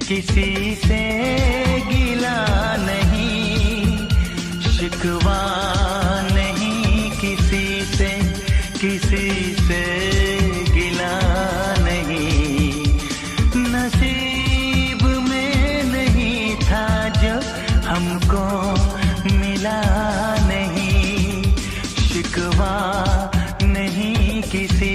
किसी से गिला नहीं, शिकवा नहीं किसी से, किसी से गिला नहीं। नसीब में नहीं था जो हमको मिला नहीं, शिकवा नहीं किसी